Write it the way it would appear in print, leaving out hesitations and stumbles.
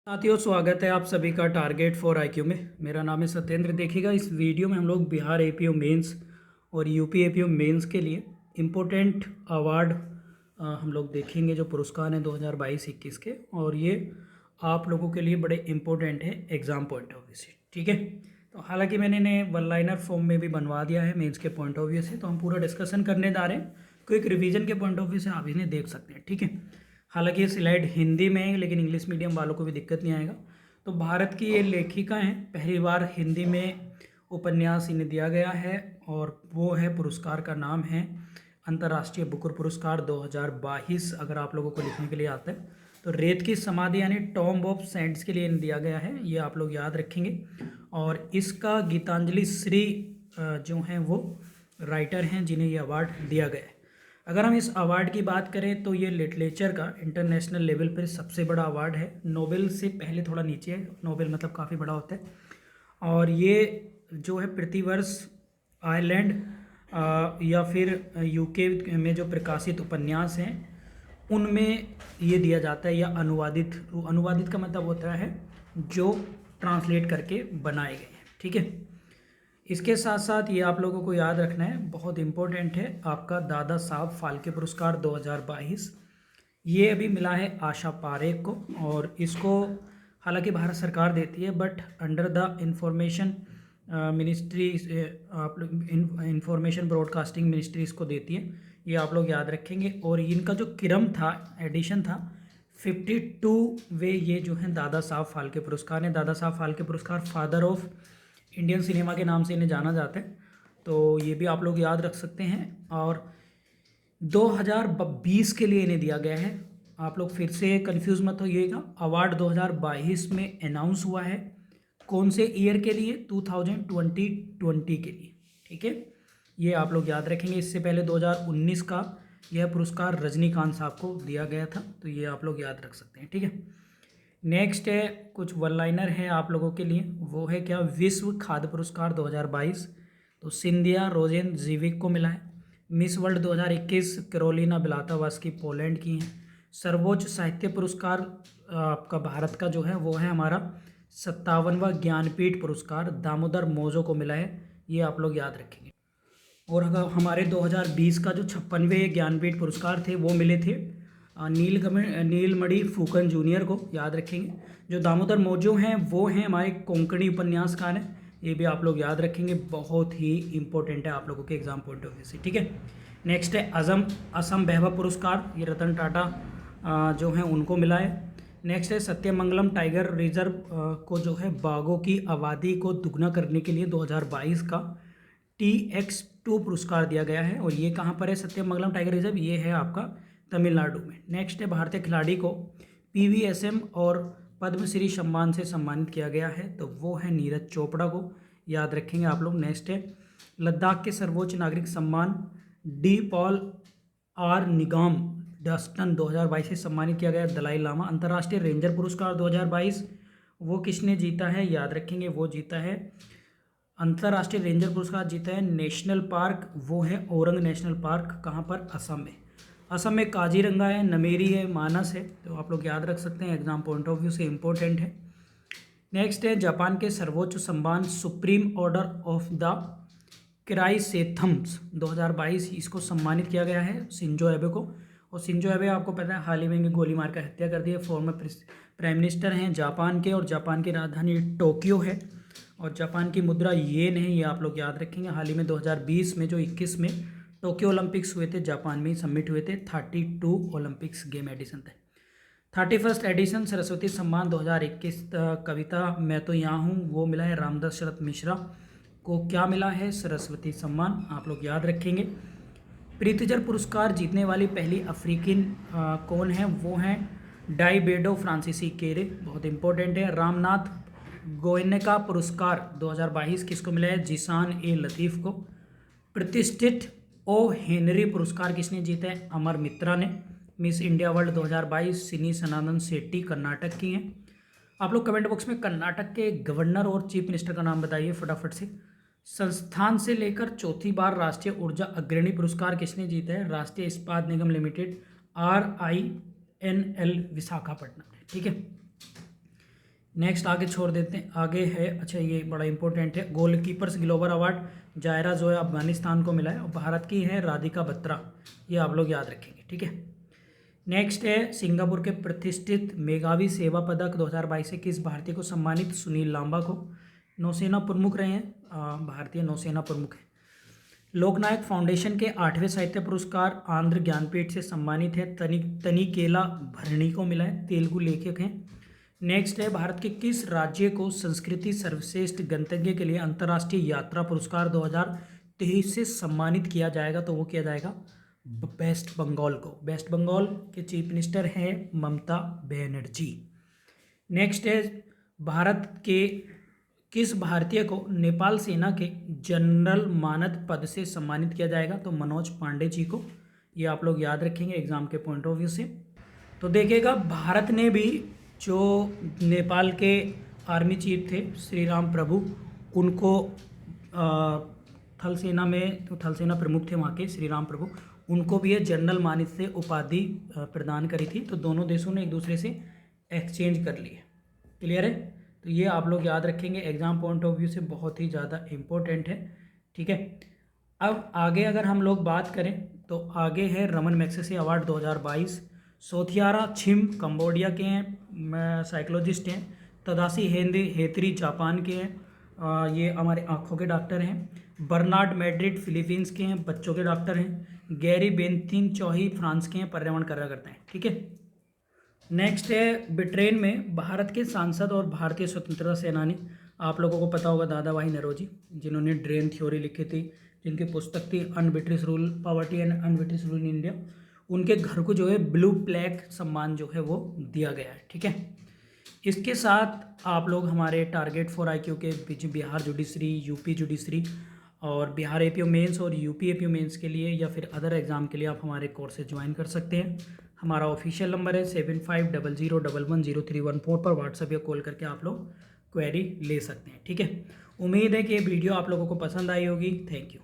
साथियों, स्वागत है आप सभी का टारगेट फॉर आईक्यू में। मेरा नाम है सत्येंद्र। देखिएगा, इस वीडियो में हम लोग बिहार एपीओ मेंस और यूपी एपीओ मेंस के लिए इम्पोर्टेंट अवार्ड हम लोग देखेंगे, जो पुरस्कार हैं 2022-21 के, और ये आप लोगों के लिए बड़े इम्पोर्टेंट है एग्ज़ाम पॉइंट ऑफ व्यू से। ठीक है, तो हालांकि मैंने इन्हें वन लाइनर फॉर्म में भी बनवा दिया है मेंस के पॉइंट ऑफ व्यू से, तो हम पूरा डिस्कशन करने जा रहे हैं। क्विक रिवीजन के पॉइंट ऑफ व्यू से आप इन्हें देख सकते हैं। ठीक है, हालांकि ये स्लाइड हिंदी में है, लेकिन इंग्लिश मीडियम वालों को भी दिक्कत नहीं आएगा। तो भारत की ये लेखिका हैं, पहली बार हिंदी में उपन्यास इन्हें दिया गया है, और वो है, पुरस्कार का नाम है अंतर्राष्ट्रीय बुकर पुरस्कार 2022। अगर आप लोगों को लिखने के लिए आता है तो रेत की समाधि यानी टॉम्ब ऑफ सेंट्स के लिए इन्हें दिया गया है, ये आप लोग याद रखेंगे। और इसका गीतांजलि श्री जो हैं वो राइटर हैं जिन्हें ये अवार्ड दिया गया है। अगर हम इस अवार्ड की बात करें तो ये लिटरेचर का इंटरनेशनल लेवल पर सबसे बड़ा अवार्ड है। नोबेल से पहले थोड़ा नीचे है, नोबेल मतलब काफ़ी बड़ा होता है। और ये जो है प्रतिवर्ष आयरलैंड या फिर यूके में जो प्रकाशित उपन्यास हैं उनमें ये दिया जाता है, या अनुवादित अनुवादित का मतलब होता है जो ट्रांसलेट करके बनाए गए हैं। ठीक है, इसके साथ साथ ये आप लोगों को याद रखना है, बहुत इम्पोर्टेंट है, आपका दादा साहब फाल्के पुरस्कार 2022। ये अभी मिला है आशा पारेख को, और इसको हालांकि भारत सरकार देती है, but under the information ministry, आप लोग इंफॉर्मेशन ब्रॉडकास्टिंग मिनिस्ट्री इसको देती है, ये आप लोग याद रखेंगे। और इनका जो क्रम था, एडिशन था 52 वे, ये जो है दादा साहब फाल्के पुरस्कार है। दादा साहब फाल्के पुरस्कार फादर ऑफ इंडियन सिनेमा के नाम से इन्हें जाना जाता है, तो ये भी आप लोग याद रख सकते हैं। और 2020 के लिए इन्हें दिया गया है। आप लोग फिर से कंफ्यूज मत होइएगा, अवार्ड 2022 में अनाउंस हुआ है। कौन से ईयर के लिए? 2020 के लिए। ठीक है, ये आप लोग याद रखेंगे। इससे पहले 2019 का यह पुरस्कार रजनीकांत साहब को दिया गया था, तो ये आप लोग याद रख सकते हैं। ठीक है, नेक्स्ट है, कुछ वन लाइनर है आप लोगों के लिए, वो है क्या? विश्व खाद्य पुरस्कार 2022 तो सिंधिया रोजेन जीविक को मिला है। मिस वर्ल्ड 2021 कैरोलिना बिलातावास्की पोलैंड की हैं। सर्वोच्च साहित्य पुरस्कार आपका भारत का जो है वो है हमारा 57वां ज्ञानपीठ पुरस्कार दामोदर मोजो को मिला है, ये आप लोग याद रखेंगे। और अगर हमारे 2020 का जो 56वें ज्ञानपीठ पुरस्कार थे वो मिले थे नीलमणि फूकन जूनियर को, याद रखेंगे। जो दामोदर मोजो हैं वो हैं हमारे कोंकणी उपन्यासकार हैं, ये भी आप लोग याद रखेंगे, बहुत ही इंपॉर्टेंट है आप लोगों के एग्जाम पॉइंट ऑफ व्यू से। ठीक है, नेक्स्ट है असम वैभव पुरस्कार, ये रतन टाटा जो हैं उनको मिला है। नेक्स्ट है सत्यमंगलम टाइगर रिजर्व को जो है बाघों की आबादी को दुगना करने के लिए 2022 का TX2 पुरस्कार दिया गया है। और ये कहाँ पर है सत्यमंगलम टाइगर रिजर्व? ये है आपका तमिलनाडु में। नेक्स्ट है भारतीय खिलाड़ी को PVSM और पद्मश्री सम्मान से सम्मानित किया गया है, तो वो है नीरज चोपड़ा को, याद रखेंगे आप लोग। नेक्स्ट है लद्दाख के सर्वोच्च नागरिक सम्मान D Paul R Nigam Dustin 2022 से सम्मानित किया गया दलाई लामा। अंतर्राष्ट्रीय रेंजर पुरस्कार 2022 वो किसने जीता है? याद रखेंगे, वो जीता है, अंतर्राष्ट्रीय रेंजर पुरस्कार जीता है नेशनल पार्क, वो है औरंग नेशनल पार्क, कहाँ पर? असम में। असम में काजीरंगा है, नमेरी है, मानस है, तो आप लोग याद रख सकते हैं, एग्जाम पॉइंट ऑफ व्यू से इम्पोर्टेंट है। नेक्स्ट है जापान के सर्वोच्च सम्मान सुप्रीम ऑर्डर ऑफ द क्राइसेथम्स 2022, इसको सम्मानित किया गया है शिंजो एबे को। और शिंजो एबे आपको पता है हाल ही में गोली मार कर हत्या कर दी है। फॉर्मर प्राइम मिनिस्टर हैं जापान के, और जापान की राजधानी टोक्यो है, और जापान की मुद्रा येन है, ये आप लोग याद रखेंगे। हाल ही में 2020 में जो 21 में टोक्यो ओलंपिक्स हुए थे, जापान में ही सबमिट हुए थे, 32 ओलंपिक्स गेम एडिशन थे। 31st एडिशन सरस्वती सम्मान 2021 कविता मैं तो यहाँ हूँ वो मिला है रामदास शरत मिश्रा को, क्या मिला है? सरस्वती सम्मान, आप लोग याद रखेंगे। प्रीतिजर पुरस्कार जीतने वाली पहली अफ्रीकन कौन है? वो हैं डाइबेडो फ्रांसीसी केरे, बहुत इंपॉर्टेंट है। रामनाथ गोयनका पुरस्कार 2022 किसको मिला है? जिसान ए लतीफ़ को। प्रतिष्ठित ओ हेनरी पुरस्कार किसने जीता है? अमर मित्रा ने। मिस इंडिया वर्ल्ड 2022 सिनी सनातन शेट्टी कर्नाटक की हैं। आप लोग कमेंट बॉक्स में कर्नाटक के गवर्नर और चीफ मिनिस्टर का नाम बताइए फटाफट से। संस्थान से लेकर चौथी बार राष्ट्रीय ऊर्जा अग्रणी पुरस्कार किसने जीता है? राष्ट्रीय इस्पात निगम लिमिटेड RINL विशाखापट्टनम। ठीक है, नेक्स्ट आगे छोड़ देते हैं, आगे है, अच्छा ये बड़ा इंपॉर्टेंट है, गोलकीपर्स ग्लोबल अवार्ड जायरा जो है अफगानिस्तान को मिला है और भारत की है राधिका बत्रा, ये आप लोग याद रखेंगे, ठीक है। नेक्स्ट है सिंगापुर के प्रतिष्ठित मेघावी सेवा पदक 2022 से किस भारतीय को सम्मानित? सुनील लांबा को, नौसेना प्रमुख रहे हैं, भारतीय नौसेना प्रमुख हैं। लोकनायक फाउंडेशन के 8वें साहित्य पुरस्कार आंध्र ज्ञानपीठ से सम्मानित है, तनिकेला भरणी को मिला है, तेलुगु लेखक हैं। नेक्स्ट है भारत के किस राज्य को संस्कृति सर्वश्रेष्ठ गंतव्य के लिए अंतर्राष्ट्रीय यात्रा पुरस्कार 2023 से सम्मानित किया जाएगा? तो वो किया जाएगा वेस्ट बंगाल को। वेस्ट बंगाल के चीफ मिनिस्टर हैं ममता बनर्जी। नेक्स्ट है भारत के किस भारतीय को नेपाल सेना के जनरल मानद पद से सम्मानित किया जाएगा? तो मनोज पांडे जी को, ये आप लोग याद रखेंगे एग्जाम के पॉइंट ऑफ व्यू से। तो देखिएगा भारत ने भी जो नेपाल के आर्मी चीफ थे श्री राम प्रभु, उनको थल सेना में, तो थल सेना प्रमुख थे वहाँ के श्री राम प्रभु, उनको भी ये जनरल मानद से उपाधि प्रदान करी थी। तो दोनों देशों ने एक दूसरे से एक्सचेंज कर लिए। क्लियर है? तो ये आप लोग याद रखेंगे, एग्जाम पॉइंट ऑफ व्यू से बहुत ही ज़्यादा इम्पोर्टेंट है, ठीक है। अब आगे अगर हम लोग बात करें तो आगे है रमन मैग्सेसे अवार्ड 2022। सोथियारा छिम कंबोडिया के हैं, साइकोलॉजिस्ट हैं। तदाशी हेत्री जापान के हैं, ये हमारे आँखों के डॉक्टर हैं। बर्नार्ड मैड्रिड फिलीपींस के हैं, बच्चों के डॉक्टर हैं। गैरी बेंथिन चौही फ्रांस के हैं, पर्यावरण कार्य करते हैं, ठीक है। नेक्स्ट है ब्रिटेन में भारत के सांसद और भारतीय स्वतंत्रता सेनानी, आप लोगों को पता होगा दादा भाई नौरोजी, जिन्होंने ड्रेन थ्योरी लिखी थी, जिनकी पुस्तक थी un-British rule, poverty and un-British rule in India. उनके घर को जो है ब्लू प्लेक सम्मान जो है वो दिया गया है, ठीक है। इसके साथ आप लोग हमारे टारगेट फॉर IQ के बिहार जुडिशरी, यूपी जुडिशरी और बिहार APO मेंस और यूपी APO मेंस के लिए या फिर अदर एग्ज़ाम के लिए आप हमारे कोर्सेज ज्वाइन कर सकते हैं। हमारा ऑफिशियल नंबर है 7500110314 पर व्हाट्सएप या कॉल करके आप लोग क्वेरी ले सकते हैं, ठीक है। उम्मीद है कि ये वीडियो आप लोगों को पसंद आई होगी। Thank you.